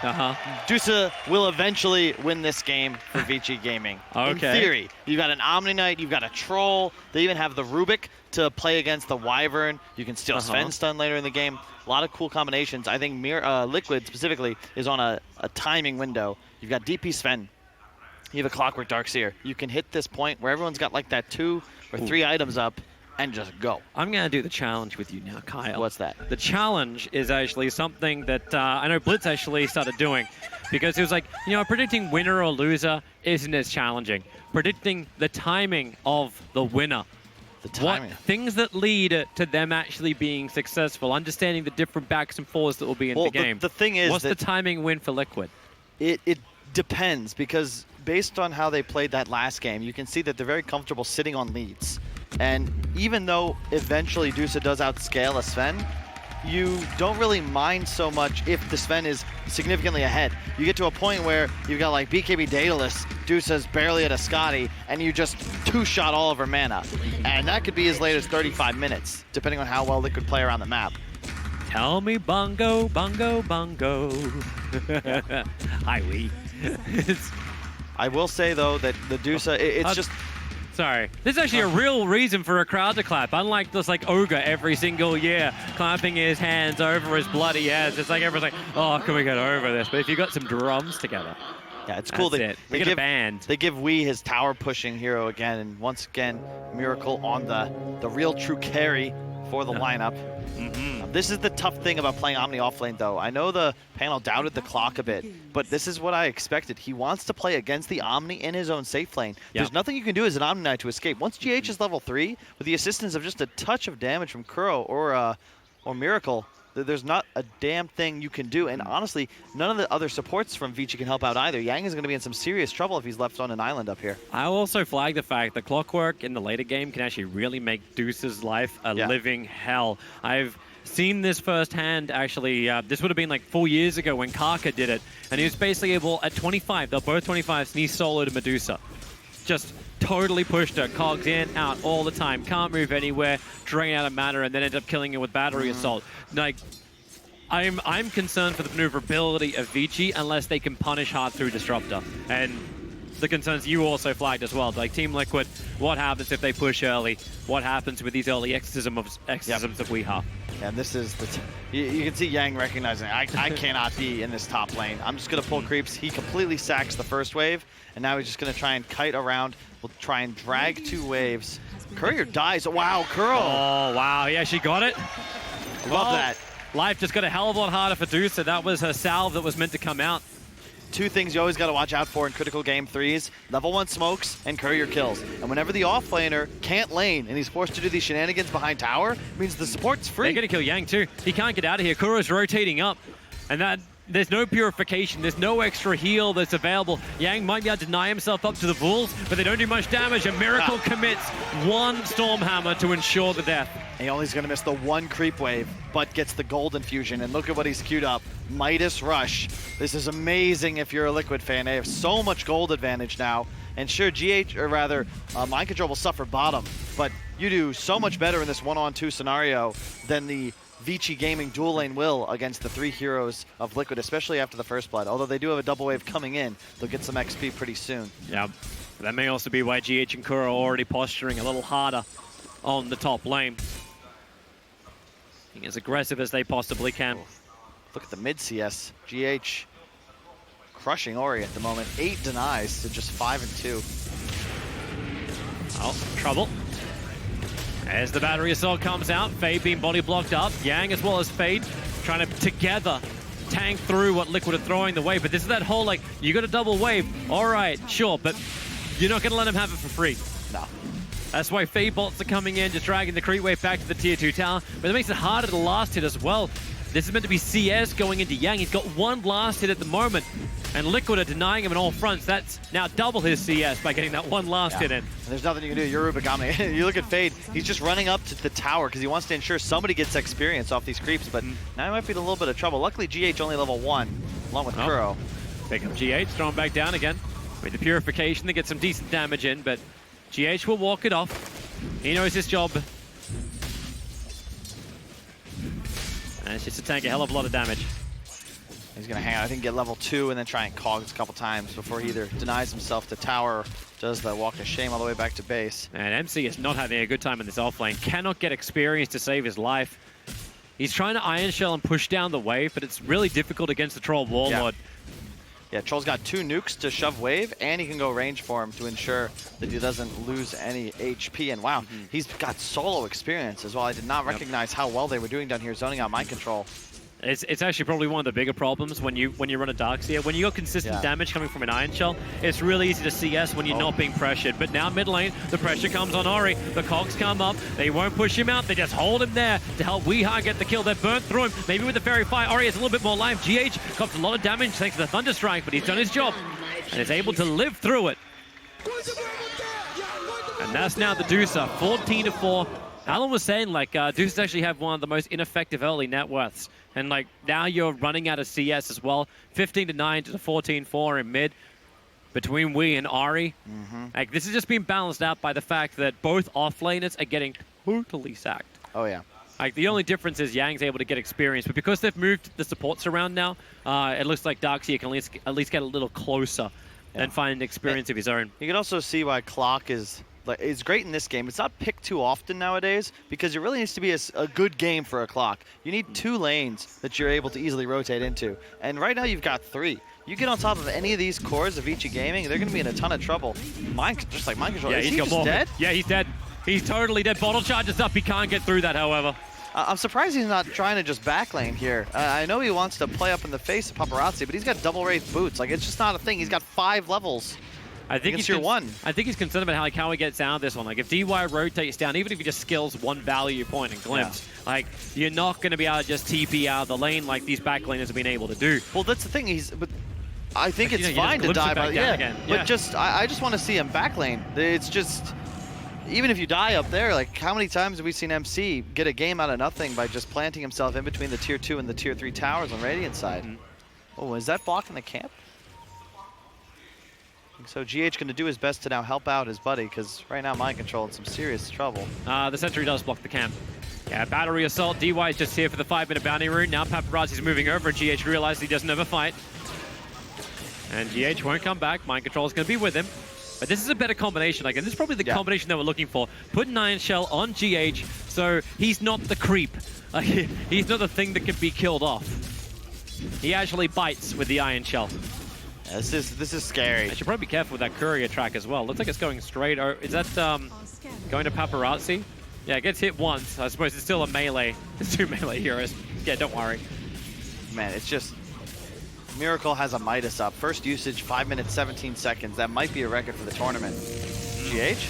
Dusa will eventually win this game for Vici Gaming. Okay. In theory, you've got an Omni Knight, you've got a Troll, they even have the Rubik to play against the Wyvern. You can steal Sven stun later in the game. A lot of cool combinations. I think Liquid specifically is on a timing window. You've got DP Sven. You have a Clockwork Darkseer. You can hit this point where everyone's got like that 2 or 3 items up and just go. I'm going to do the challenge with you now, Kyle. What's that? The challenge is actually something that I know Blitz actually started doing, because it was like, you know, predicting winner or loser isn't as challenging. Predicting the timing of the winner. The timing. Things that lead to them actually being successful, understanding the different backs and forwards that will be in the game. The thing is, what's the timing win for Liquid? It depends, because based on how they played that last game, you can see that they're very comfortable sitting on leads. And even though eventually Dusa does outscale a Sven, you don't really mind so much if the Sven is significantly ahead. You get to a point where you've got like BKB Daedalus, Dusa's barely at a Scotty, and you just two-shot all of her mana. And that could be as late as 35 minutes, depending on how well Liquid play around the map. Tell me bongo, bongo, bongo. Hi, Wee. I will say, though, that the Dusa, it's just... Sorry. There's actually a real reason for a crowd to clap, unlike this like ogre every single year clapping his hands over his bloody ass. It's like everyone's like, oh, can we get over this? But if you got some drums together, yeah, it's cool. They get a band. They give Wee his tower pushing hero again, and once again, Miracle on the real true carry for the lineup. This is the tough thing about playing Omni offlane, though. I know the panel doubted the clock a bit, but this is what I expected. He wants to play against the Omni in his own safe lane. There's nothing you can do as an Omni Knight to escape. Once GH is level 3, with the assistance of just a touch of damage from Kuro or Miracle, there's not a damn thing you can do. And honestly, none of the other supports from Vici can help out either. Yang is going to be in some serious trouble if he's left on an island up here. I'll also flag the fact that Clockwork in the later game can actually really make Deuce's life a living hell. I've seen this firsthand, actually. This would have been like 4 years ago when Kaka did it, and he was basically able, at 25, they're both 25s, and he soloed Medusa. Just totally pushed her, cogs in, out all the time, can't move anywhere, drain out of mana, and then end up killing her with battery assault. Like, I'm concerned for the maneuverability of Vici unless they can punish hard through Disruptor. And the concerns you also flagged as well, like Team Liquid, what happens if they push early? What happens with these early exorcisms that we have? And this is you can see Yang recognizing, I cannot be in this top lane. I'm just going to pull creeps. He completely sacks the first wave, and now he's just going to try and kite around. We'll try and drag 2 waves. Courier dies. Wow, Kuro. Oh, wow. He actually got it. Love that. Life just got a hell of a lot harder for Dusa. That was her salve that was meant to come out. 2 things you always got to watch out for in critical game 3s, level 1 smokes and courier kills. And whenever the offlaner can't lane and he's forced to do these shenanigans behind tower, it means the support's free. They're going to kill Yang too. He can't get out of here. Kuro's rotating up. And there's no purification. There's no extra heal that's available. Yang might be able to deny himself up to the Bulls, but they don't do much damage. And Miracle commits 1 Stormhammer to ensure the death. And he only's going to miss the 1 creep wave, but gets the gold infusion. And look at what he's queued up. Midas Rush. This is amazing if you're a Liquid fan. They have so much gold advantage now. And sure, Mind Control will suffer bottom, but you do so much better in this 1-on-2 scenario than the Vici Gaming dual lane will against the 3 heroes of Liquid, especially after the first blood. Although they do have a double wave coming in, they'll get some XP pretty soon. Yeah, that may also be why GH and Kuro are already posturing a little harder on the top lane. Being as aggressive as they possibly can. Look at the mid CS. GH crushing Ori at the moment. 8 denies to just 5 and 2. Oh, trouble. As the battery assault comes out, Fade being body blocked up. Yang as well as Fade trying to together tank through what Liquid are throwing the way. But this is that whole like, you got a double wave. All right, sure, but you're not going to let him have it for free. No. That's why Fade bolts are coming in, just dragging the creep wave back to the tier 2 tower. But it makes it harder to last hit as well. This is meant to be CS going into Yang. He's got 1 last hit at the moment. And Liquid are denying him on all fronts. That's now double his CS by getting that 1 last hit in. And there's nothing you can do. You're Rubik Omni. You look at Fade, he's just running up to the tower because he wants to ensure somebody gets experience off these creeps, but now he might be in a little bit of trouble. Luckily, GH only level 1, along with Kuro. Pick up GH, throw him back down again. With the purification, they get some decent damage in, but GH will walk it off. He knows his job. And it's just to tank a hell of a lot of damage. He's going to hang out, I think, get level 2 and then try and cogs a couple times before he either denies himself to tower or does the walk of shame all the way back to base. And MC is not having a good time in this offlane. Cannot get experience to save his life. He's trying to Iron Shell and push down the wave, but it's really difficult against the Troll Warlord. Yeah, Troll's got 2 nukes to shove wave, and he can go range for him to ensure that he doesn't lose any HP. And wow, he's got solo experience as well. I did not recognize how well they were doing down here, zoning out mind control. It's actually probably one of the bigger problems when you run a Darkseer. When you got consistent damage coming from an Iron Shell, it's really easy to CS when you're not being pressured. But now mid lane, the pressure comes on Ori. The cogs come up. They won't push him out. They just hold him there to help Weeha get the kill. They're burnt through him. Maybe with the Fairy Fire, Ori has a little bit more life. GH cops a lot of damage thanks to the Thunder Strike, but he's done his job and is able to live through it. And that's now the Deucer, 14-4. Alan was saying, like, Deuces actually have one of the most ineffective early net worths. And, like, now you're running out of CS as well. 15-9 to the 14-4 in mid between Wee and Ari. Like, this has just been balanced out by the fact that both offlaners are getting totally sacked. Oh, yeah. Like, the only difference is Yang's able to get experience. But because they've moved the supports around now, it looks like Darkseer can at least get a little closer and find an experience of his own. You can also see why Clock is... Like, it's great in this game. It's not picked too often nowadays because it really needs to be a good game for a Clock. You need 2 lanes that you're able to easily rotate into. And right now you've got 3. You get on top of any of these cores of Vici Gaming, they're going to be in a ton of trouble. Just like Mind Control. Yeah, is he's he got just more. dead? Yeah, he's dead. He's totally dead. Bottle charges up. He can't get through that, however. I'm surprised he's not trying to just backlane here. I know he wants to play up in the face of Paparazzi, but he's got double wraith boots. Like, it's just not a thing. He's got 5 levels. I think he's your one. I think he's concerned about how he gets out of this one. Like, if DY rotates down, even if he just skills 1 value point and glimpse, like, you're not going to be able to just TP out of the lane like these backlaners have been able to do. Well, that's the thing. But I think it's fine to die by but just I just want to see him backlane. It's just even if you die up there, like how many times have we seen MC get a game out of nothing by just planting himself in between the tier 2 and the tier 3 towers on Radiant side? Oh, is that blocking the camp? So GH going to do his best to now help out his buddy because right now Mind Control in some serious trouble. The sentry does block the camp. Yeah, battery assault. DY is just here for the 5-minute bounty rune. Now Paparazzi's moving over and GH realizes he doesn't have a fight. And GH won't come back. Mind Control is going to be with him. But this is a better combination. Like, and this is probably the combination that we're looking for. Put an Iron Shell on GH so he's not the creep. He's not the thing that can be killed off. He actually bites with the Iron Shell. Yeah, this is scary. I should probably be careful with that courier track as well. Looks like it's going straight. Or is that going to Paparazzi? Yeah, it gets hit once. I suppose it's still a melee. It's 2 melee heroes. Yeah, don't worry. Man, it's just... Miracle has a Midas up. First usage, 5 minutes, 17 seconds. That might be a record for the tournament. GH?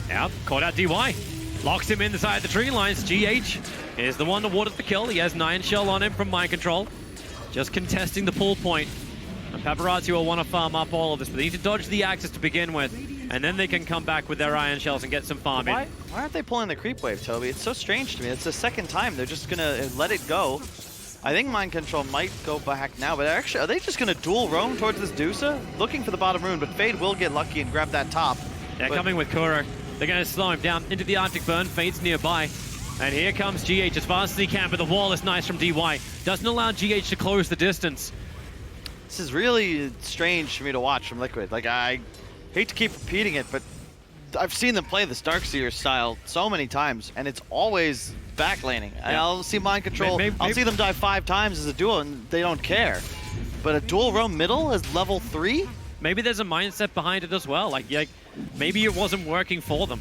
Yeah, caught out DY. Locks him in the side of the tree lines. GH is the one awarded the kill. He has 9 shell on him from Mind Control. Just contesting the pull point. And Paparazzi will want to farm up all of this, but they need to dodge the axis to begin with, and then they can come back with their Iron Shells and get some farm in. Why aren't they pulling the creep wave, Toby? It's so strange to me. It's the second time. They're just going to let it go. I think Mind Control might go back now, but actually, are they just going to dual roam towards this Deucer? Looking for the bottom rune, but Fade will get lucky and grab that top. They're coming with Kuro. They're going to slow him down into the Arctic Burn. Fade's nearby. And here comes GH as fast as he can, but the wall is nice from DY. Doesn't allow GH to close the distance. This is really strange for me to watch from Liquid. Like, I hate to keep repeating it, but I've seen them play this Darkseer style so many times, and it's always backlaning. Yeah. I'll see Mind Control, I'll see them die 5 times as a duo, and they don't care. But a dual roam middle is level 3? Maybe there's a mindset behind it as well. Like maybe it wasn't working for them.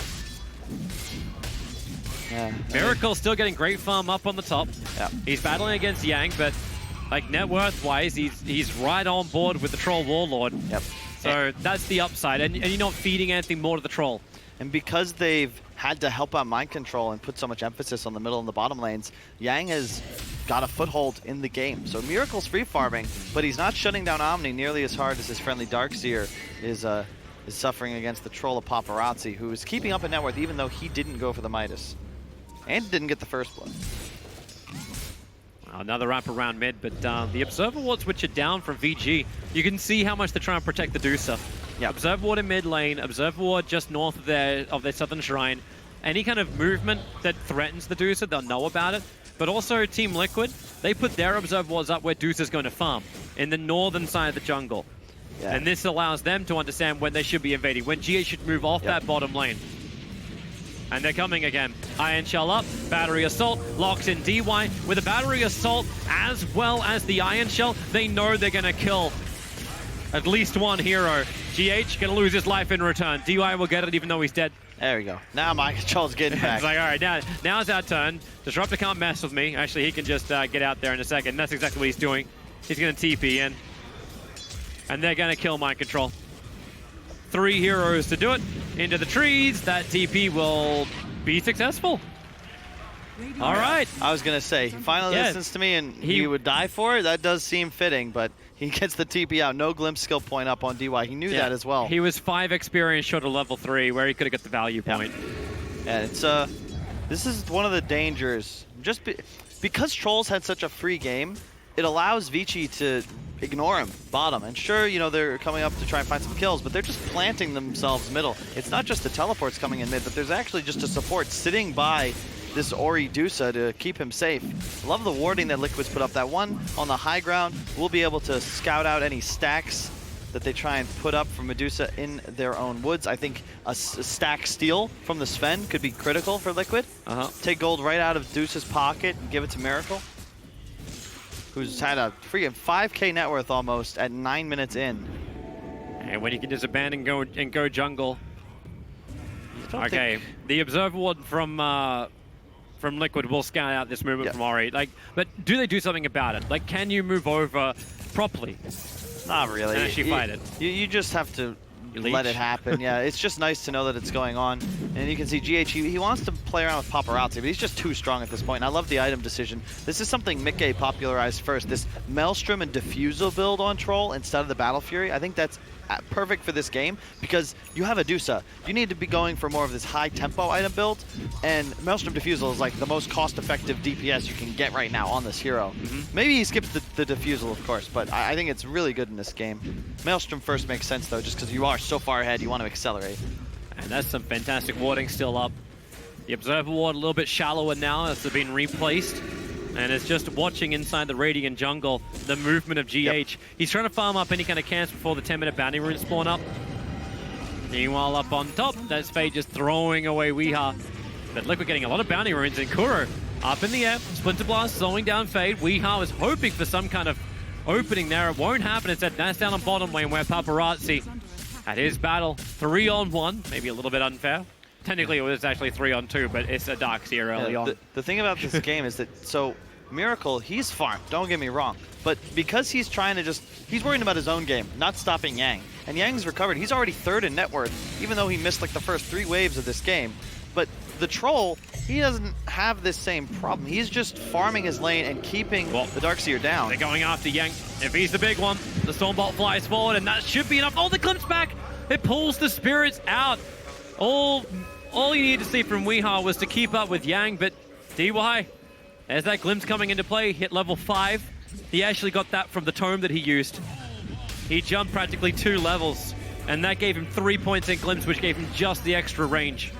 Yeah. Miracle still getting great farm up on the top. Yeah. He's battling against Yang, but like net worth wise, he's right on board with the Troll Warlord. Yep. So that's the upside, and you're not feeding anything more to the Troll. And because they've had to help out Mind Control and put so much emphasis on the middle and the bottom lanes, Yang has got a foothold in the game. So Miracle's free farming, but he's not shutting down Omni nearly as hard as his friendly Darkseer is suffering against the Troll of Paparazzi, who is keeping up in net worth even though he didn't go for the Midas. And didn't get the first blood. Another wrap around mid, but the Observer Wards, which are down from VG, you can see how much they're trying to protect the Deucer. Yeah, Observer Ward in mid lane, Observer Ward just north of their southern shrine. Any kind of movement that threatens the Deucer, they'll know about it. But also Team Liquid, they put their Observer Wards up where Deucer's going to farm. in the northern side of the jungle. Yeah. And this allows them to understand when they should be invading, when GH should move off that bottom lane. And they're coming again. Iron Shell up, Battery Assault, locks in DY. With a Battery Assault as well as the Iron Shell, they know they're gonna kill at least one hero. GH gonna lose his life in return. DY will get it even though he's dead. There we go. Now my control's getting back. It's like, all right, now's our turn. Disruptor can't mess with me. Actually, he can just get out there in a second. That's exactly what he's doing. He's gonna TP in. And they're gonna kill mind control. 3 heroes to do it. Into the trees. That TP will be successful. All right. I was going to say, final distance to me and he would die for it. That does seem fitting, but he gets the TP out. No glimpse skill point up on DY. He knew that as well. He was 5 experience short of level 3 where he could have got the value point. And it's this is one of the dangers. Just because Trolls had such a free game, it allows Vici to ignore him bottom. And sure, you know, they're coming up to try and find some kills, but they're just planting themselves middle. It's not just the teleports coming in mid, but there's actually just a support sitting by this Ori Dusa to keep him safe. Love the warding that Liquid's put up. That one on the high ground will be able to scout out any stacks that they try and put up for Medusa in their own woods. I think a stack steal from the Sven could be critical for Liquid. Take gold right out of Dusa's pocket and give it to Miracle, who's had a freaking 5K net worth almost at 9 minutes in. And when you can just abandon and go jungle. Okay, the Observer Ward from Liquid will scout out this movement from Ori. Like, but do they do something about it? Like, can you move over properly? Not really. And actually fight it. You just have to let it happen. Yeah, it's just nice to know that it's going on. And you can see GH, he wants to play around with paparazzi, but he's just too strong at this point. And I love the item decision. This is something Mickey popularized first, this Maelstrom and Diffusal build on Troll instead of the Battle Fury. I think that's perfect for this game because you have a Dusa. You need to be going for more of this high tempo item build, and Maelstrom Diffusal is like the most cost-effective DPS you can get right now on this hero. Maybe he skips the Diffusal, of course, but I think it's really good in this game. Maelstrom first makes sense though, just because you are so far ahead, you want to accelerate. And that's some fantastic warding still up. The Observer Ward a little bit shallower now as they've been replaced. And it's just watching inside the Radiant jungle, the movement of GH. He's trying to farm up any kind of camps before the 10-minute bounty runes spawn up. Meanwhile, up on top, that's Fade just throwing away Weeha. But Liquid getting a lot of bounty runes, and Kuro up in the air. Splinter Blast slowing down Fade. Weeha was hoping for some kind of opening there. It won't happen. Instead, that's down on bottom lane where Paparazzi at his battle. 3-on-1, maybe a little bit unfair. Technically, it was actually 3-on-2, but it's a dark seer early on. The thing about this game is that, so Miracle, he's farmed, don't get me wrong, but because he's trying to he's worrying about his own game, not stopping Yang. And Yang's recovered. He's already 3rd in net worth, even though he missed like the first 3 waves of this game. But the Troll, he doesn't have this same problem. He's just farming his lane and keeping the Darkseer down. They're going after Yang. If he's the big one, the Stormbolt flies forward, and that should be enough. Oh, the glimpse back! It pulls the spirits out. All you need to see from Weeha was to keep up with Yang, but DY, there's that glimpse coming into play, hit level 5. He actually got that from the tome that he used. He jumped practically 2 levels, and that gave him 3 points in glimpse, which gave him just the extra range.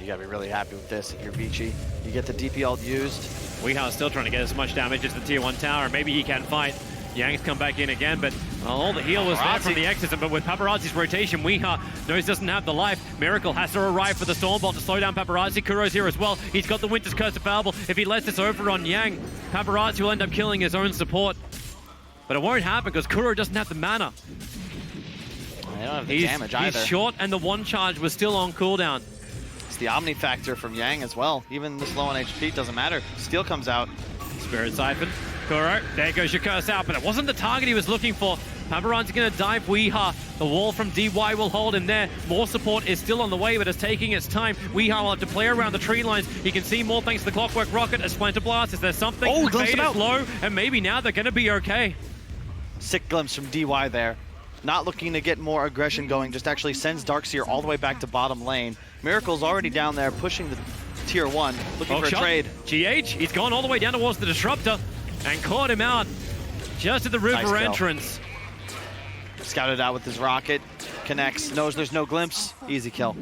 You gotta be really happy with this if you're Vici. You get the DP ult used. Weeha's still trying to get as much damage as the tier 1 tower. Maybe he can fight. Yang's come back in again, but all the heal was there from the Exorcism, but with Paparazzi's rotation, Weeha knows doesn't have the life. Miracle has to arrive for the Stormbolt to slow down Paparazzi. Kuro's here as well. He's got the Winter's Curse available. If he lets this over on Yang, Paparazzi will end up killing his own support. But it won't happen because Kuro doesn't have the mana. They don't have the damage either. He's short, and the 1 charge was still on cooldown. It's the Omni factor from Yang as well. Even this low on HP, doesn't matter. Steel comes out. Spirit Siphon. Kuro, there goes your curse out, but it wasn't the target he was looking for. Paparazzi's going to dive Weeha. The wall from DY will hold him there. More support is still on the way, but it's taking its time. Weeha will have to play around the tree lines. You can see more thanks to the Clockwork Rocket, a Splinter Blast. Is there something? Oh, Fade is low, and maybe now they're going to be okay. Sick glimpse from DY there. Not looking to get more aggression going, just actually sends Darkseer all the way back to bottom lane. Miracle's already down there pushing the tier 1, looking for a trade. GH, he's gone all the way down towards the Disruptor and caught him out just at the river entrance. Scouted out with his rocket, connects, knows there's no glimpse, easy kill.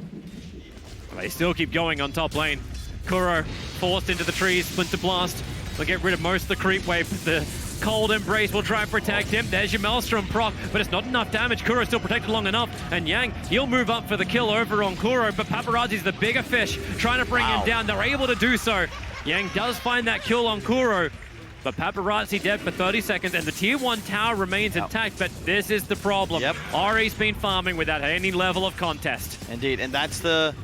They still keep going on top lane. Kuro forced into the trees, Splinter Blast. They'll get rid of most of the creep wave. The Cold Embrace will try and protect him. There's your Maelstrom proc, but it's not enough damage. Kuro's still protected long enough, and Yang, he'll move up for the kill over on Kuro, but Paparazzi's the bigger fish, trying to bring him down. They're able to do so. Yang does find that kill on Kuro, but Paparazzi dead for 30 seconds, and the tier 1 tower remains intact, but this is the problem. Ari's been farming without any level of contest. Indeed, and that's the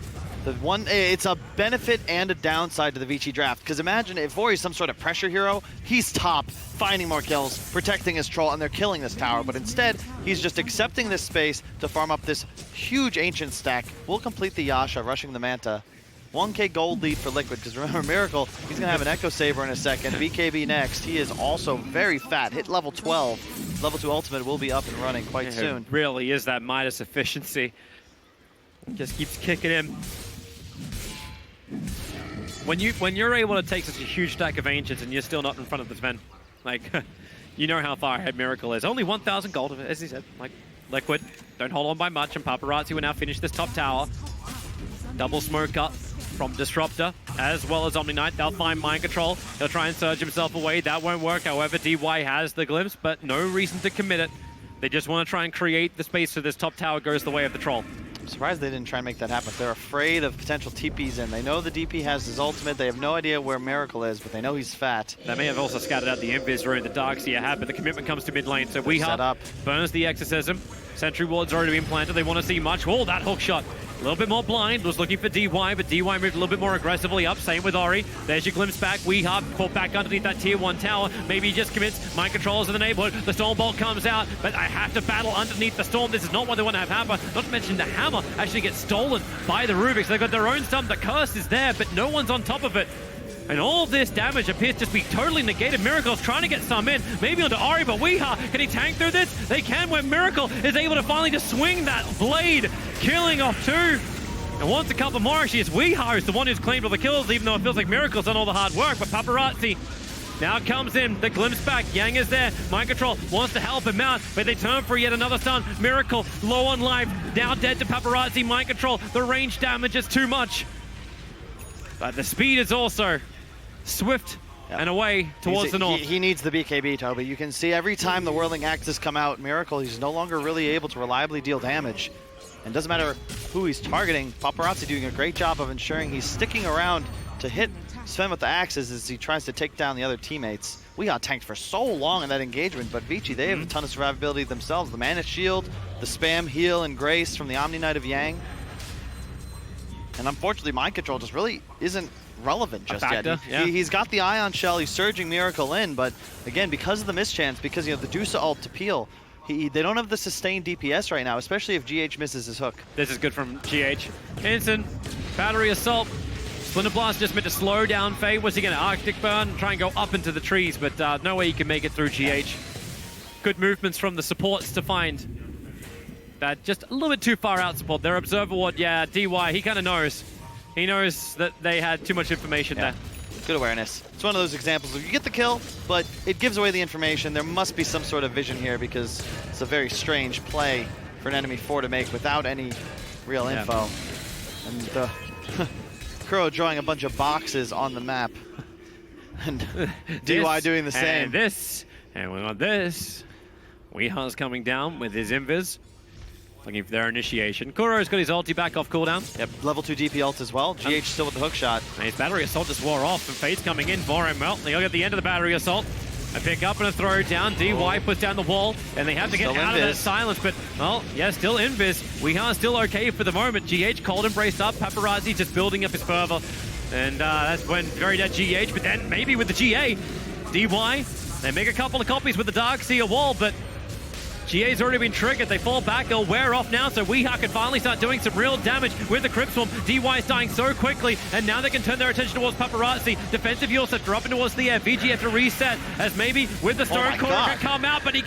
one, it's a benefit and a downside to the Vici draft, because imagine if Ori's some sort of pressure hero, he's top, finding more kills, protecting his troll, and they're killing this tower, but instead, he's just accepting this space to farm up this huge ancient stack. We'll complete the Yasha, rushing the Manta. 1k gold lead for Liquid, because remember, Miracle, he's going to have an Echo Saber in a second. BKB next. He is also very fat. Hit level 12. Level 2 ultimate will be up and running quite soon. It really is that Midas efficiency. Just keeps kicking in. When you're able to take such a huge stack of Ancients and you're still not in front of the Sven, like, you know how far ahead Miracle is. Only 1,000 gold, as he said. Like, Liquid, don't hold on by much, and Paparazzi will now finish this top tower. Double smoke up from Disruptor, as well as Omni Knight. They'll find Mind Control. He'll try and surge himself away. That won't work. However, DY has the glimpse, but no reason to commit it. They just want to try and create the space so this top tower goes the way of the Troll. I'm surprised they didn't try and make that happen. They're afraid of potential TPs in. They know the DP has his ultimate. They have no idea where Miracle is, but they know he's fat. They may have also scattered out the Invis rune the Darkseer had, but the commitment comes to mid lane. So Weeha burns the Exorcism. Sentry Ward's already been planted. They want to see much. Oh, that hook shot. A little bit more blind. Was looking for DY, but DY moved a little bit more aggressively up. Same with Ori. There's your glimpse back. Weeha caught back underneath that tier 1 tower. Maybe he just commits. Mind controls in the neighborhood. The Stormbolt comes out, but I have to battle underneath the Storm. This is not what they want to have happen. Not to mention the hammer actually gets stolen by the Rubiks. They've got their own stun. The curse is there, but no one's on top of it. And all of this damage appears to be totally negated. Miracle's trying to get some in, maybe onto Ori, but Weeha, can he tank through this? They can, when Miracle is able to finally just swing that blade, killing off 2. And wants a couple more. Actually, it's Weeha who's the one who's claimed all the kills, even though it feels like Miracle's done all the hard work. But Paparazzi now comes in, the glimpse back. Yang is there. Mind Control wants to help him out, but they turn for yet another stun. Miracle low on life, now dead to Paparazzi. Mind Control, the range damage is too much. But the speed is also swift and away towards the north. He needs the BKB, Toby. You can see every time the Whirling Axes come out, Miracle, he's no longer really able to reliably deal damage. And doesn't matter who he's targeting, Paparazzi doing a great job of ensuring he's sticking around to hit Sven with the axes as he tries to take down the other teammates. We got tanked for so long in that engagement, but Vici, they have a ton of survivability themselves. The Mana Shield, the spam heal and grace from the Omni Knight of Yang. And unfortunately, Mind Control just really isn't relevant just yet. He's got the Ion Shell, he's surging Miracle in, but again, because of the mischance, because the Dusa ult to peel, they don't have the sustained DPS right now, especially if GH misses his hook. This is good from GH. Instant battery assault. Splinter Blast just meant to slow down Faye. Was he going to Arctic Burn? Try and go up into the trees, but no way he can make it through GH. Good movements from the supports to find that just a little bit too far out support. Their Observer Ward, DY, he kind of knows. He knows that they had too much information there. Good awareness. It's one of those examples where you get the kill, but it gives away the information. There must be some sort of vision here because it's a very strange play for an enemy 4 to make without any real info. And Kuro drawing a bunch of boxes on the map. And DY doing the same. And this, and we want this. Weeha's coming down with his invis. Looking for their initiation. Kuro's got his ulti back off cooldown. Yep, level 2 DP ult as well. GH still with the hook shot. And his battery assault just wore off, and Fate's coming in for him. Well, they'll get the end of the battery assault. A pick up and a throw down. DY puts down the wall, and they have to get out of that silence. But, well, still invis. Weeha's still okay for the moment. GH cold embraced up. Paparazzi just building up his fervor. And that's when very dead GH, but then maybe with the GA. DY, they make a couple of copies with the Darkseer wall, but GA's already been triggered. They fall back. They'll wear off now, so Weeha can finally start doing some real damage with the Crypt Swarm. DY is dying so quickly, and now they can turn their attention towards Paparazzi. Defensive heal set up towards the air. VG has to reset, as maybe with the Stone Core can come out, but he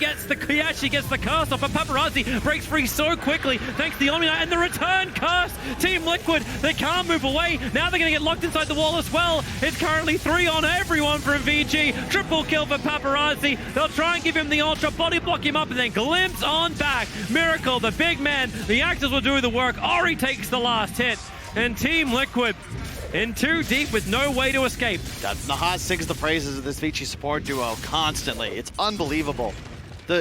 actually gets the curse off, but Paparazzi breaks free so quickly thanks to the Omni Knight and the return curse. Team Liquid, they can't move away. Now they're going to get locked inside the wall as well. It's currently 3 on everyone from VG. Triple kill for Paparazzi. They'll try and give him the ultra, body block him up, and then glimpse on back. Miracle, the big man, the actors will do the work. Ori takes the last hit. And Team Liquid, in too deep with no way to escape. Nahaz sings the praises of this Vici support duo constantly. It's unbelievable.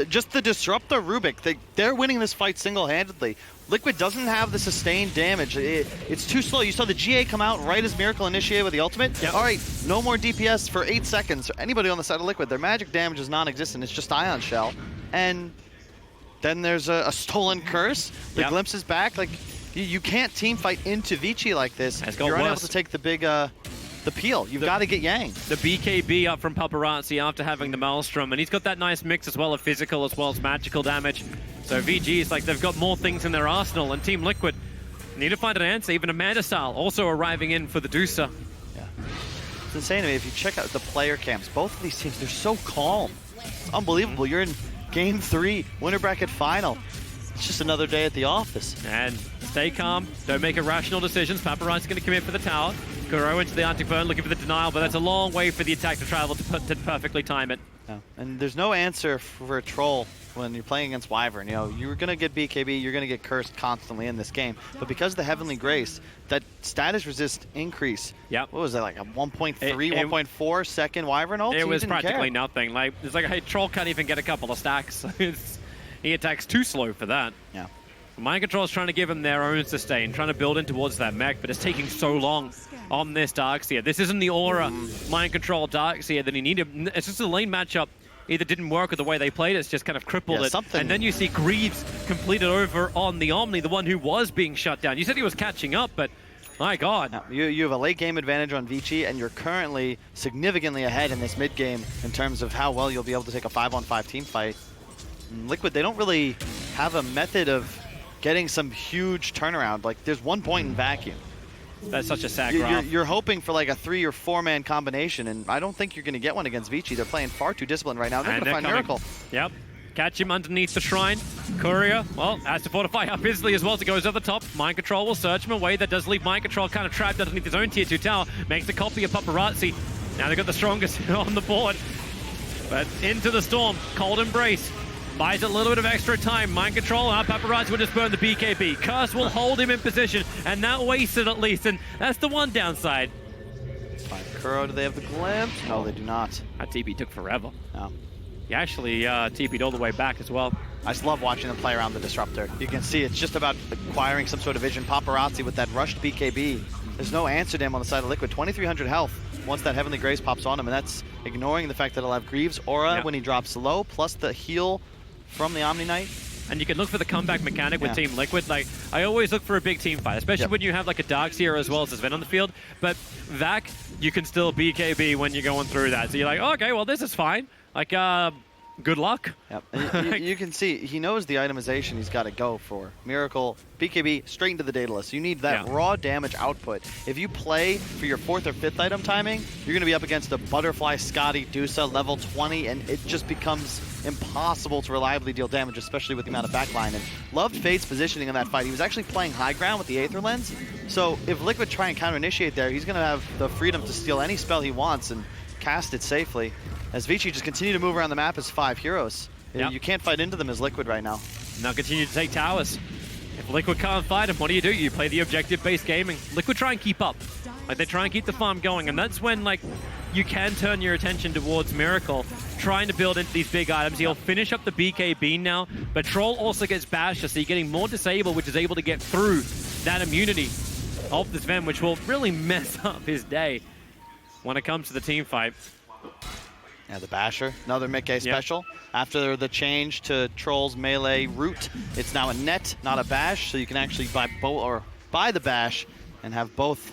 Just the Disruptor Rubik, they're winning this fight single-handedly. Liquid doesn't have the sustained damage. It's too slow. You saw the GA come out right as Miracle initiated with the ultimate. Yep. All right, no more DPS for 8 seconds. Anybody on the side of Liquid, their magic damage is non-existent. It's just Ion Shell. And then there's a stolen curse. The glimpse is back. Like, you can't team fight into Vici like this. You're unable to take the big the peel. You've got to get Yang. The BKB up from Paparazzi after having the Maelstrom, and he's got that nice mix as well of physical as well as magical damage. So VG is like they've got more things in their arsenal, and Team Liquid need to find an answer. Even Amanda Style also arriving in for the Deucer. Yeah. It's insane to me. If you check out the player camps, both of these teams, they're so calm. It's unbelievable. You're in Game 3, winner bracket final. It's just another day at the office. And stay calm. Don't make irrational decisions. Paparazzi's going to commit for the tower. Kuro into the Arctic Burn, looking for the denial, but that's a long way for the attack to travel to perfectly time it. No. And there's no answer for a troll when you're playing against Wyvern. You know, you're going to get BKB, you're going to get cursed constantly in this game. But because of the Heavenly Grace, that status resist increase. Yep. What was that, like a 1.3, 1.4 second Wyvern ult? It was practically nothing. Like, it's like, hey, troll can't even get a couple of stacks. He attacks too slow for that. Yeah. Mind Control is trying to give him their own sustain, trying to build in towards that mech, but it's taking so long on this Darkseer. This isn't the Aura Mind Control Darkseer that he needed. It's just a lane matchup either didn't work or the way they played it's just kind of crippled it. And then you see Greaves completed over on the Omni, the one who was being shut down. You said he was catching up, but my God. Now, you have a late game advantage on Vici, and you're currently significantly ahead in this mid game in terms of how well you'll be able to take a 5-on-5 team fight. And Liquid, they don't really have a method of getting some huge turnaround. Like, there's one point in vacuum. That's such a sad graph. You're hoping for like a 3 or 4 man combination, and I don't think you're going to get one against Vici. They're playing far too disciplined right now. They're going to find Miracle. Yep. Catch him underneath the shrine. Courier, well, has to fortify up Isley as well to goes over the top. Mind Control will search him away. That does leave Mind Control kind of trapped underneath his own tier 2 tower. Makes a copy of Paparazzi. Now they've got the strongest on the board. But into the storm. Cold Embrace. Buys a little bit of extra time. Mind Control, Paparazzi will just burn the BKB. Curse will hold him in position, and that wasted at least, and that's the one downside. Fine. Kuro, do they have the glimpse? No, they do not. That TP took forever. No. He actually TP'd all the way back as well. I just love watching them play around the Disruptor. You can see it's just about acquiring some sort of vision. Paparazzi with that rushed BKB. There's no answer to him on the side of Liquid. 2,300 health once that Heavenly Grace pops on him, and that's ignoring the fact that he'll have Greaves Aura when he drops low, plus the heal from the Omni Knight. And you can look for the comeback mechanic with Team Liquid. Like, I always look for a big team fight, especially when you have like a Darkseer as well as a Sven on the field. But Vac, you can still BKB when you're going through that. So you're like, oh, okay, well, this is fine. Like, good luck. Yep. And you can see he knows the itemization he's got to go for. Miracle, BKB, straight into the data list. You need that raw damage output. If you play for your 4th or 5th item timing, you're going to be up against a Butterfly Scotty Dusa level 20, and it just becomes impossible to reliably deal damage, especially with the amount of backline. And loved Fade's positioning in that fight. He was actually playing high ground with the Aether Lens. So if Liquid try and counter-initiate there, he's going to have the freedom to steal any spell he wants and cast it safely. As Vici just continue to move around the map as 5 heroes. You can't fight into them as Liquid right now. Now continue to take towers. If Liquid can't fight them, what do? You play the objective-based gaming. Liquid try and keep up. Like, they try and keep the farm going, and that's when, like, you can turn your attention towards Miracle, trying to build into these big items. He'll finish up the BKB now, but Troll also gets Basher, so you're getting more Disable, which is able to get through that immunity of the Sven, which will really mess up his day when it comes to the team fight. Yeah, the Basher, another mid-K special. After the change to Troll's melee route, it's now a net, not a bash, so you can actually buy the bash and have both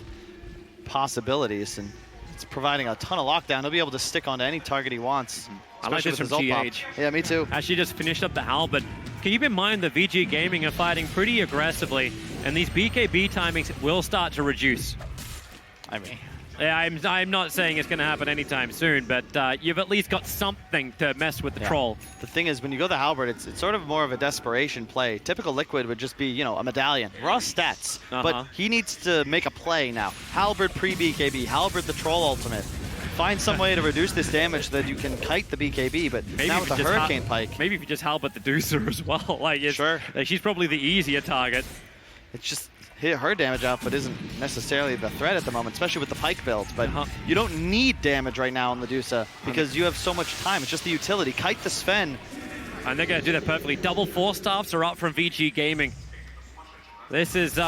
possibilities. And it's providing a ton of lockdown. He'll be able to stick onto any target he wants. I like this from GH. Yeah, me too. Actually just finished up the Howl, but keep in mind that VG Gaming are fighting pretty aggressively, and these BKB timings will start to reduce. I mean, yeah, I'm not saying it's going to happen anytime soon, but you've at least got something to mess with the Troll. The thing is, when you go the Halberd, it's sort of more of a desperation play. Typical Liquid would just be, you know, a medallion. Raw stats, but he needs to make a play now. Halberd pre-BKB, Halberd the Troll ultimate. Find some way to reduce this damage so that you can kite the BKB, but maybe now with the Hurricane Pike. Maybe if you just Halberd the Deucer as well. Like, like, she's probably the easier target. It's just, hit her damage output isn't necessarily the threat at the moment, especially with the Pike build. But you don't need damage right now on Medusa because you have so much time. It's just the utility. Kite the Sven. And they're going to do that perfectly. Double 4-staffs are up from VG Gaming. This is,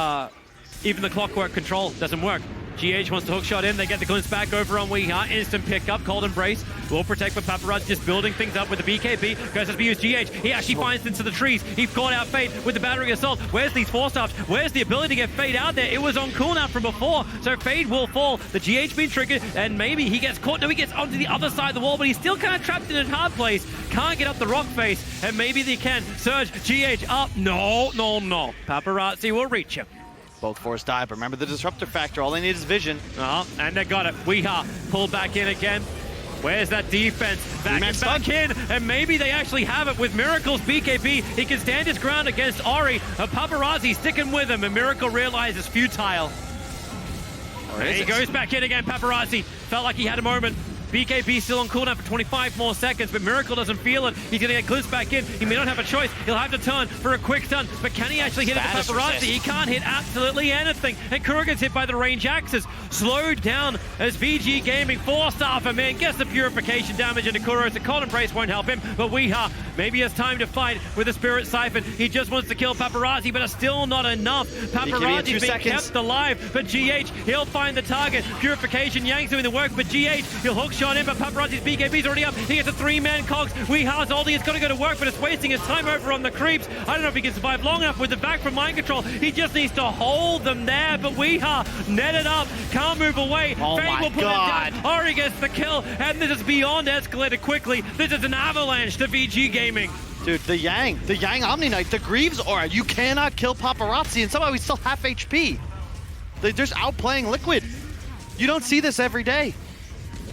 even the clockwork control doesn't work. GH wants to hookshot in. They get the glimpse back over on Weeha. Instant pickup. Cold Embrace will protect, but Paparazzi just building things up with the BKB. Goes to use GH. He actually finds into the trees. He caught out Fade with the battery assault. Where's these 4-staffs? Where's the ability to get Fade out there? It was on cooldown from before, so Fade will fall. The GH being triggered, and maybe he gets caught. No, he gets onto the other side of the wall, but he's still kind of trapped in a hard place. Can't get up the rock face, and maybe they can. Surge, GH up. No. Paparazzi will reach him. Both force die, but remember the disruptor factor. All they need is vision. And they got it. Weeha pulled back in again. Where's that defense? Back in, and maybe they actually have it with Miracle's BKB. He can stand his ground against Ori. Paparazzi sticking with him, and Miracle realizes futile. And he goes back in again, Paparazzi. Felt like he had a moment. BKB still on cooldown for 25 more seconds, but Miracle doesn't feel it. He's going to get glimpsed back in. He may not have a choice. He'll have to turn for a quick stun, but can he actually hit it to Paparazzi? He can't hit absolutely anything. And Kuro gets hit by the range axes. Slowed down as VG Gaming 4-star for man. Gets the purification damage into Kuro, so Cold Embrace won't help him. But Weeha, maybe it's time to fight with the Spirit Siphon. He just wants to kill Paparazzi, but it's still not enough. Paparazzi's being kept alive, but GH, he'll find the target. Purification, Yang's doing the work, but GH, he'll hook shot in, but Paparazzi's BKB's already up. He gets a 3-man cogs. Weeha's ulti, it's got to go to work, but it's wasting his time over on the creeps. I don't know if he can survive long enough with the back from mind control. He just needs to hold them there, but Weeha netted up, can't move away. Fade will put it down. Ori gets the kill, and this is beyond escalated quickly. This is an avalanche to VG Gaming. Dude, the Yang Omni Knight, the Greaves aura, you cannot kill Paparazzi, and somehow he's still half HP. They're just outplaying Liquid. You don't see this every day.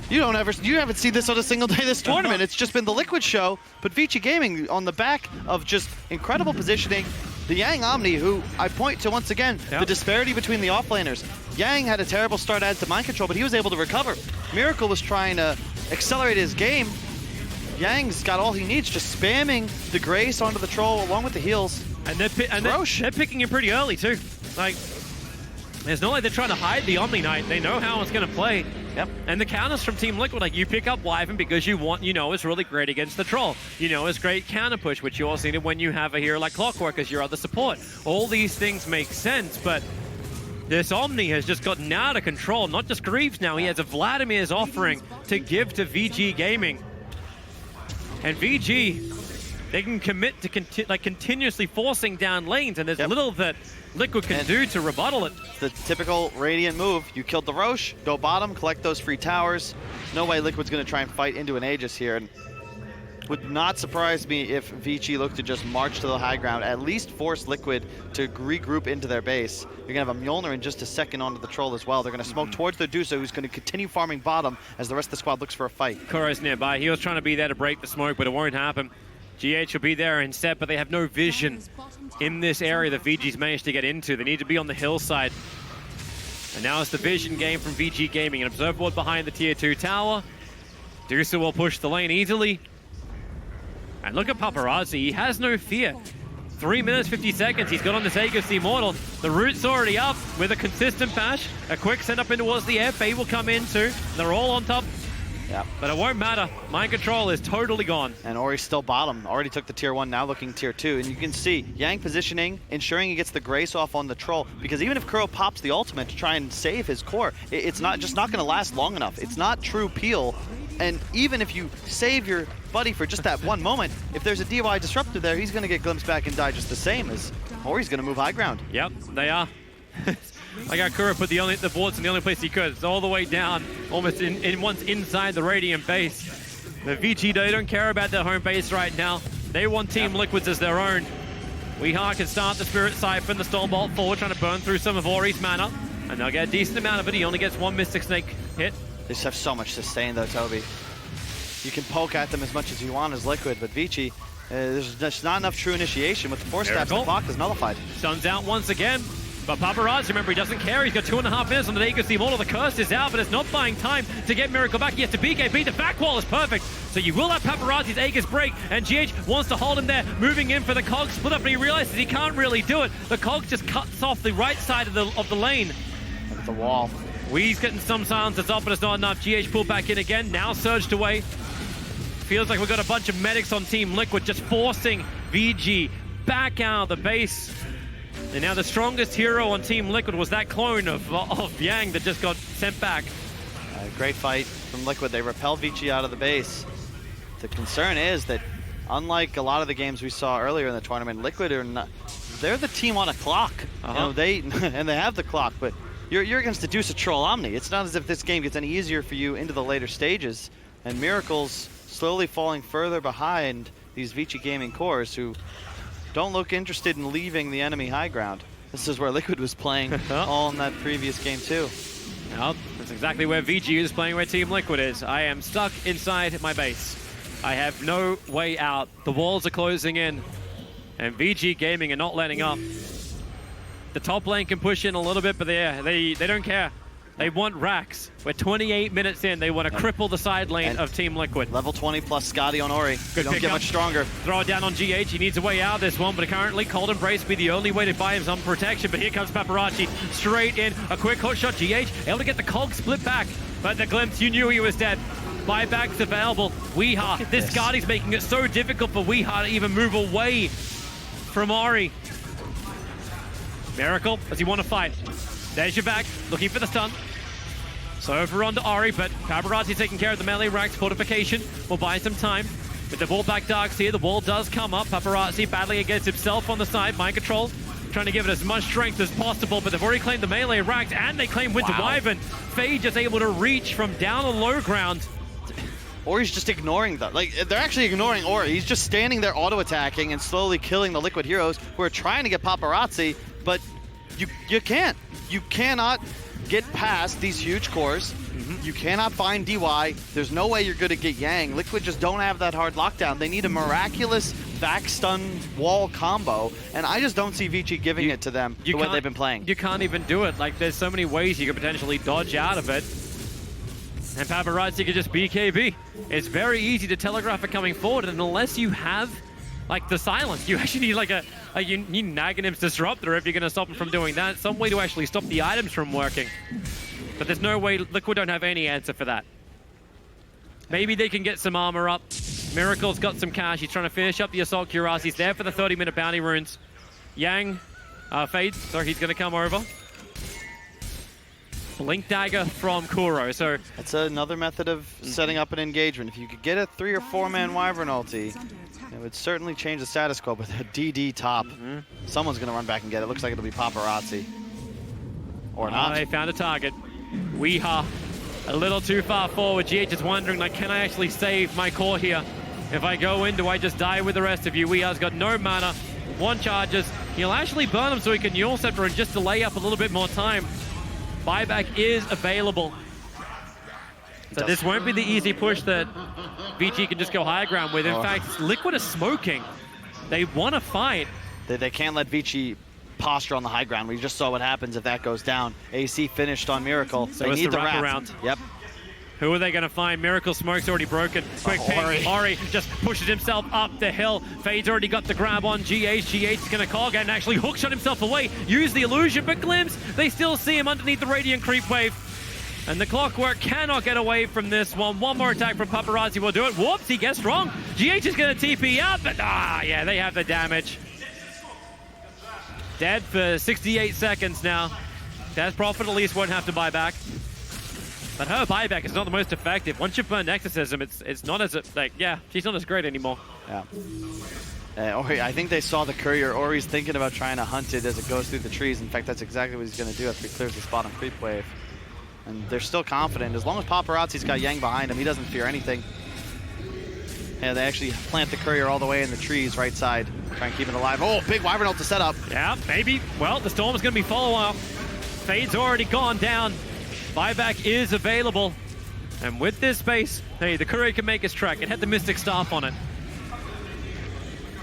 You haven't seen this on a single day this tournament. It's just been the Liquid show, but VG Gaming on the back of just incredible positioning. The Yang Omni, who I point to once again, the disparity between the offlaners. Yang had a terrible start added to mind control, but he was able to recover. Miracle was trying to accelerate his game. Yang's got all he needs, just spamming the Grace onto the Troll along with the heals. And they're picking him pretty early too. Like, it's not like they're trying to hide the Omni Knight. They know how it's going to play. Yep. And the counters from Team Liquid, like you pick up Wyvern because you know it's really great against the Troll. You know it's great counter push, which you also need when you have a hero like Clockwork as your other support. All these things make sense, but this Omni has just gotten out of control. Not just Greaves now, he has a Vladimir's offering to give to VG Gaming. And VG, they can commit to continuously forcing down lanes, and there's little that Liquid can do to rebuttal it. The typical Radiant move. You killed the Roche, go bottom, collect those free towers. No way Liquid's going to try and fight into an Aegis here. And would not surprise me if VG looked to just march to the high ground, at least force Liquid to regroup into their base. You're going to have a Mjolnir in just a second onto the Troll as well. They're going to smoke towards the Dusa, who's going to continue farming bottom as the rest of the squad looks for a fight. Kuro's nearby. He was trying to be there to break the smoke, but it won't happen. GH will be there instead, but they have no vision in this area that VG's managed to get into. They need to be on the hillside. And now it's the vision game from VG Gaming. An observer board behind the tier 2 tower. Dusa will push the lane easily. And look at Paparazzi. He has no fear. 3 minutes, 50 seconds. He's got on this Aegis Immortal. The root's already up with a consistent bash. A quick send up in towards the air. Fade will come in too. They're all on top. Yeah. But it won't matter. Mind control is totally gone. And Ori's still bottom. Already took the tier 1, now looking tier 2. And you can see Yang positioning, ensuring he gets the Grace off on the Troll. Because even if Kuro pops the ultimate to try and save his core, it's not going to last long enough. It's not true peel. And even if you save your buddy for just that one moment, if there's a DY disruptor there, he's going to get glimpsed back and die just the same as Ori's going to move high ground. Yep, they are. I got Kuro put the boards in the only place he could. It's all the way down, almost once inside the Radiant base. The VG, they don't care about their home base right now. They want Team Liquids as their own. Weeha can start the Spirit Siphon, the Stormbolt forward, trying to burn through some of Ori's mana. And they'll get a decent amount of it. He only gets one Mystic Snake hit. They just have so much sustain though, Toby. You can poke at them as much as you want as Liquid, but Vici, there's just not enough true initiation with the 4 steps. The clock is nullified. Sun's out once again. But Paparazzi, remember, he doesn't care. He's got 2.5 minutes on the Eagle Steam. All of the curse is out, but it's not buying time to get Miracle back. He has to BKB. The back wall is perfect. So you will have Paparazzi's Aegis break, and GH wants to hold him there, moving in for the Cog split up, but he realizes he can't really do it. The Cog just cuts off the right side of the lane. Look at the wall. Wee's getting some silences up, but it's not enough. GH pulled back in again, now surged away. Feels like we've got a bunch of medics on Team Liquid, just forcing VG back out of the base. And now the strongest hero on Team Liquid was that clone of Yang that just got sent back. Great fight from Liquid. They repel Vici out of the base. The concern is that, unlike a lot of the games we saw earlier in the tournament, Liquid are not. They're the team on a clock. You know, they and they have the clock, but you're against the Deuce of Troll Omni. It's not as if this game gets any easier for you into the later stages. And Miracle's slowly falling further behind these Vici Gaming cores, who don't look interested in leaving the enemy high ground. This is where Liquid was playing all in that previous game too. Well, that's exactly where VG is playing, where Team Liquid is. I am stuck inside my base. I have no way out. The walls are closing in, and VG Gaming are not letting up. The top lane can push in a little bit, but they don't care. They want racks. We're 28 minutes in. They want to cripple the side lane of Team Liquid. Level 20 plus Scotty on Ori. Good don't get much stronger. Throw it down on GH. He needs a way out of this one, but currently Cold Embrace will be the only way to buy him some protection. But here comes Paparazzi straight in. A quick hot shot. GH able to get the Cog split back. But the glimpse, you knew he was dead. Buybacks available. Weeha. This Scotty's making it so difficult for Weeha to even move away from Ori. Miracle, does he want to fight? There's your back, looking for the stun. So over onto Ori, but Paparazzi taking care of the melee racks. Fortification will buy some time. With the wall back darks here, the wall does come up. Paparazzi battling against himself on the side. Mind control, trying to give it as much strength as possible, but they've already claimed the melee racks, and they claim Winter Wyvern. Fade just able to reach from down on low ground. Ori's just ignoring them. Like, they're actually ignoring Ori. He's just standing there auto-attacking and slowly killing the Liquid heroes who are trying to get Paparazzi, but you can't. You cannot get past these huge cores. You cannot find DY. There's no way you're going to get Yang. Liquid just don't have that hard lockdown. They need a miraculous back stun wall combo, and I just don't see Vici giving it to them the way they've been playing. You can't even do it. Like, there's so many ways you could potentially dodge out of it. And Paparazzi could just BKB. It's very easy to telegraph it coming forward, and unless you have like the silence, you actually need like you need Naganim's Disruptor if you're going to stop him from doing that. Some way to actually stop the items from working. But there's no way. Liquid don't have any answer for that. Maybe they can get some armor up. Miracle's got some cash. He's trying to finish up the Assault Cuirass. He's there for the 30-minute bounty runes. Yang fades, so he's going to come over. Blink Dagger from Kuro. So that's another method of setting up an engagement. If you could get a 3 or 4-man Wyvern ulti, it would certainly change the status quo. But the DD top, someone's going to run back and get it. Looks like it'll be Paparazzi. Or not. They found a target. Weeha, a little too far forward. GH is wondering, like, can I actually save my core here? If I go in, do I just die with the rest of you? Weeha's got no mana, 1 charges. He'll actually burn him so he can Yule Scepter and just delay up a little bit more time. Buyback is available. So this won't be the easy push that VG can just go higher ground with. In fact, Liquid is smoking. They want to fight. They can't let Vici posture on the high ground. We just saw what happens if that goes down. AC finished on Miracle. So they need the wrap wrap around. Yep. Who are they going to find? Miracle Smoke's already broken. Quick ping. Ori just pushes himself up the hill. Fade's already got the grab on GH. GH is going to cog and actually hookshot himself away. Use the illusion, but Glimpse, they still see him underneath the Radiant Creep Wave. And the Clockwork cannot get away from this one. One more attack from Paparazzi will do it. Whoops, he gets wrong. GH is going to TP out, but yeah, they have the damage. Dead for 68 seconds now. That's Prophet at least won't have to buy back. But her buyback is not the most effective. Once you've burned Exorcism, it's not as, like, yeah, she's not as great anymore. Yeah. Ori, I think they saw the courier. Ori's thinking about trying to hunt it as it goes through the trees. In fact, that's exactly what he's going to do after he clears this bottom creep wave. And they're still confident. As long as Paparazzi's got Yang behind him, he doesn't fear anything. Yeah, they actually plant the courier all the way in the trees, right side. Try and keep it alive. Oh, big Wyvern ult to set up. Yeah, maybe. Well, the storm is going to be follow-up. Fade's already gone down. Buyback is available. And with this space, hey, the courier can make his trek. It had the Mystic Staff on it.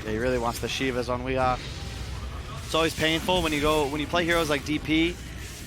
Yeah, he really wants the Shivas on Weeha. It's always painful when you play heroes like DP.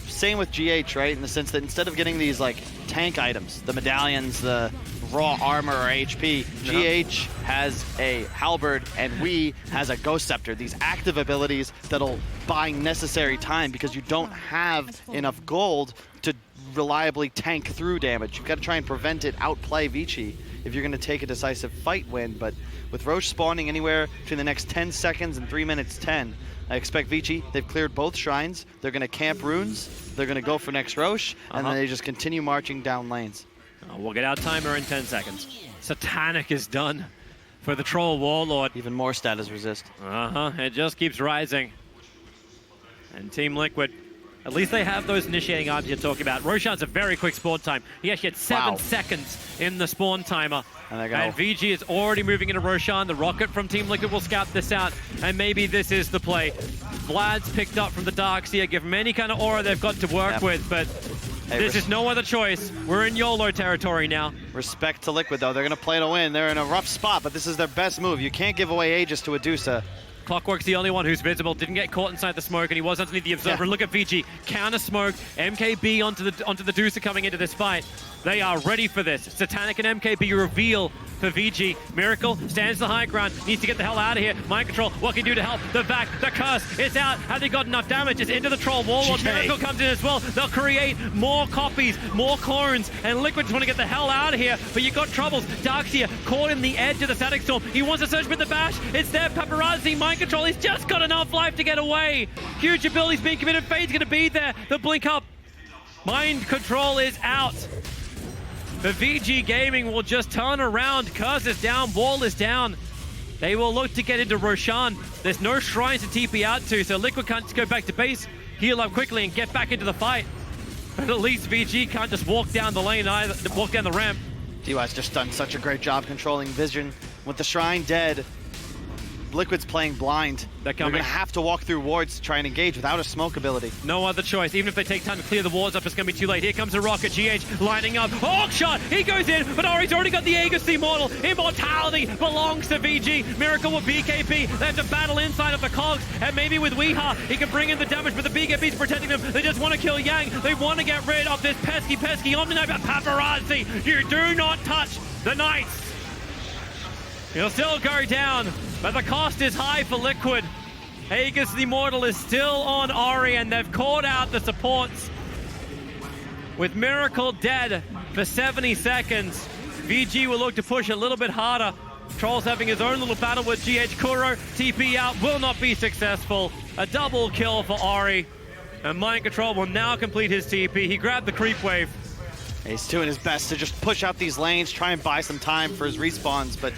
Same with GH, right? In the sense that instead of getting these like tank items, the medallions, the raw armor or HP, GH has a halberd and we has a ghost scepter. These active abilities that'll buy necessary time because you don't have enough gold to reliably tank through damage. You've got to try and prevent it, outplay Vici if you're going to take a decisive fight win. But with Roche spawning anywhere between the next 10 seconds and 3 minutes 10, I expect Vici, they've cleared both shrines. They're going to camp runes. They're going to go for next Roche, and then they just continue marching down lanes. We'll get our timer in 10 seconds. Satanic is done for the Troll Warlord. Even more status resist. It just keeps rising. And Team Liquid, at least they have those initiating items you're talking about. Roshan's a very quick spawn time. He actually had 7 seconds in the spawn timer. And VG is already moving into Roshan. The rocket from Team Liquid will scout this out. And maybe this is the play. Vlad's picked up from the Darkseer. Give him any kind of aura they've got to work with. But this is no other choice. We're in YOLO territory now. Respect to Liquid, though. They're going to play to win. They're in a rough spot, but this is their best move. You can't give away Aegis to Adusa. Clockwork's the only one who's visible, didn't get caught inside the smoke, and he was underneath the observer. And look at VG, counter smoke, MKB onto the Deucer coming into this fight. They are ready for this. Satanic and MKB reveal for VG. Miracle stands the high ground, needs to get the hell out of here. Mind control, what can he do to help? The vac, the curse, it's out. Have they got enough damage? It's into the Troll Warlord. Miracle comes in as well. They'll create more copies, more clones, and Liquid just want to get the hell out of here. But you got troubles. Darkseer caught in the edge of the Static Storm. He wants to search with the bash. It's there. Paparazzi, mind control. He's just got enough life to get away. Huge abilities being committed. Fade's going to be there. The blink up. Mind control is out. The VG Gaming will just turn around. Curse is down. Wall is down. They will look to get into Roshan. There's no shrines to TP out to, so Liquid can't just go back to base, heal up quickly, and get back into the fight. But at least VG can't just walk down the lane either, walk down the ramp. DY's just done such a great job controlling Vision. With the shrine dead, Liquid's playing blind. They're going to have to walk through wards to try and engage without a smoke ability. No other choice. Even if they take time to clear the wards up, it's going to be too late. Here comes a rocket. GH lining up. Hawk shot. He goes in, but Ori's already got the Aegis Immortal. Immortality belongs to VG. Miracle with BKB. They have to battle inside of the cogs, and maybe with Weeha, he can bring in the damage, but the BKB's protecting them. They just want to kill Yang. They want to get rid of this pesky Omni-Knight, but Paparazzi, you do not touch the Knights. He'll still go down, but the cost is high for Liquid. Aegis the Immortal is still on Ori, and they've caught out the supports. With Miracle dead for 70 seconds, VG will look to push a little bit harder. Troll's having his own little battle with GH. Kuro, TP out, will not be successful. A double kill for Ori, and Mind Control will now complete his TP. He grabbed the creep wave. He's doing his best to just push out these lanes, try and buy some time for his respawns, but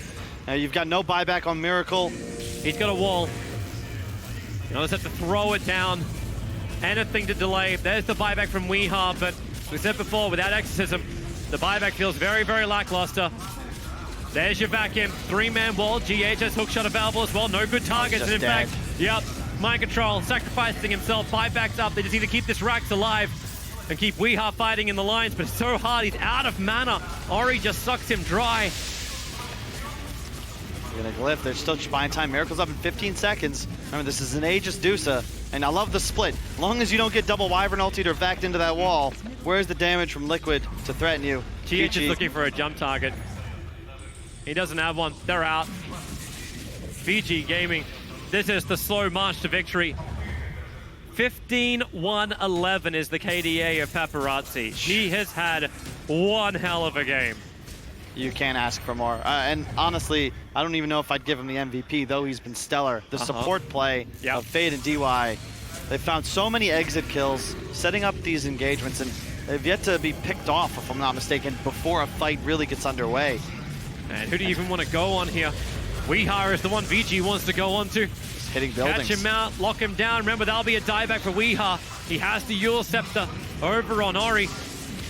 you've got no buyback on Miracle. He's got a wall. You know, just have to throw it down. Anything to delay. There's the buyback from Weeha, but we said before, without Exorcism, the buyback feels very, very lackluster. There's your vacuum. 3-man wall. GH has hookshot available as well. No good targets. And in fact, Mind Control sacrificing himself. Buybacks up. They just need to keep this Rax alive and keep Weeha fighting in the lines, but it's so hard. He's out of mana. Ori just sucks him dry. Gonna glyph. They're still buying time. Miracle's up in 15 seconds. Remember, this is an Aegis Dusa, and I love the split. As long as you don't get double Wyvern ultied or backed into that wall, where's the damage from Liquid to threaten you? GH is looking for a jump target. He doesn't have one. They're out. VG Gaming. This is the slow march to victory. 15-1-11 is the KDA of Paparazzi. He has had one hell of a game. You can't ask for more. And honestly, I don't even know if I'd give him the MVP, though he's been stellar. The support play of Fade and DY. They found so many exit kills, setting up these engagements, and they've yet to be picked off, if I'm not mistaken, before a fight really gets underway. And who do you even want to go on here? Weeha is the one VG wants to go on to. Just hitting buildings. Catch him out, lock him down. Remember, that'll be a dieback for Weeha. He has the Yule Scepter over on Ori.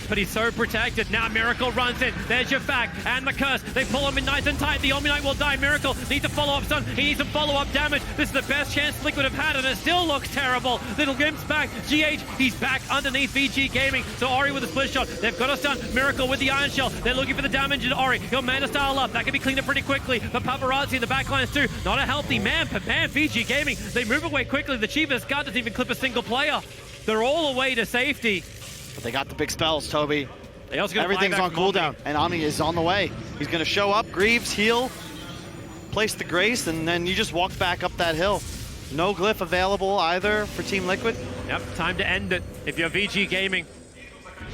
but he's so protected. Now Miracle runs in. There's your fact and the curse. They pull him in nice and tight. The Omni Knight will die. Miracle needs a follow-up stun. He needs some follow-up damage. This is the best chance Liquid have had, and it still looks terrible. Little Glimpse back. GH, he's back underneath VG Gaming. So Ori with a split shot. They've got a stun. Miracle with the Iron Shell. They're looking for the damage in Ori. He'll mana style up. That can be cleaned up pretty quickly. But Paparazzi in the backlines too. Not a healthy man, but man, VG Gaming, they move away quickly. The Chief's guard doesn't even clip a single player. They're all away to safety. But they got the big spells, Toby. They also got everything's on cooldown, and Omni is on the way. He's going to show up, Greaves, heal, place the Grace, and then you just walk back up that hill. No glyph available either for Team Liquid. Yep, time to end it if you're VG Gaming.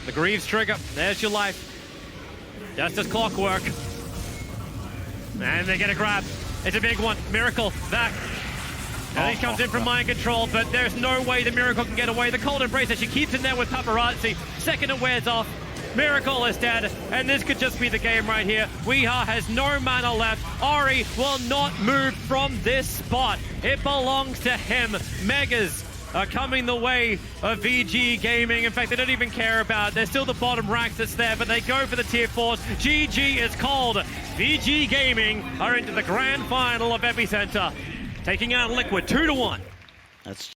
The Greaves trigger, there's your life. Just as clockwork. And they get a grab. It's a big one. Miracle, back. And he comes in from mind control, but there's no way the Miracle can get away. The cold embrace that she keeps in there with Paparazzi. Second it wears off. Miracle is dead, and this could just be the game right here. Weeha has no mana left. Ori will not move from this spot. It belongs to him. Megas are coming the way of VG Gaming. In fact, they don't even care about it. They're still the bottom ranks that's there, but they go for the tier 4s. GG is called. VG Gaming are into the grand final of EPICENTER, taking out Liquid 2-1. That's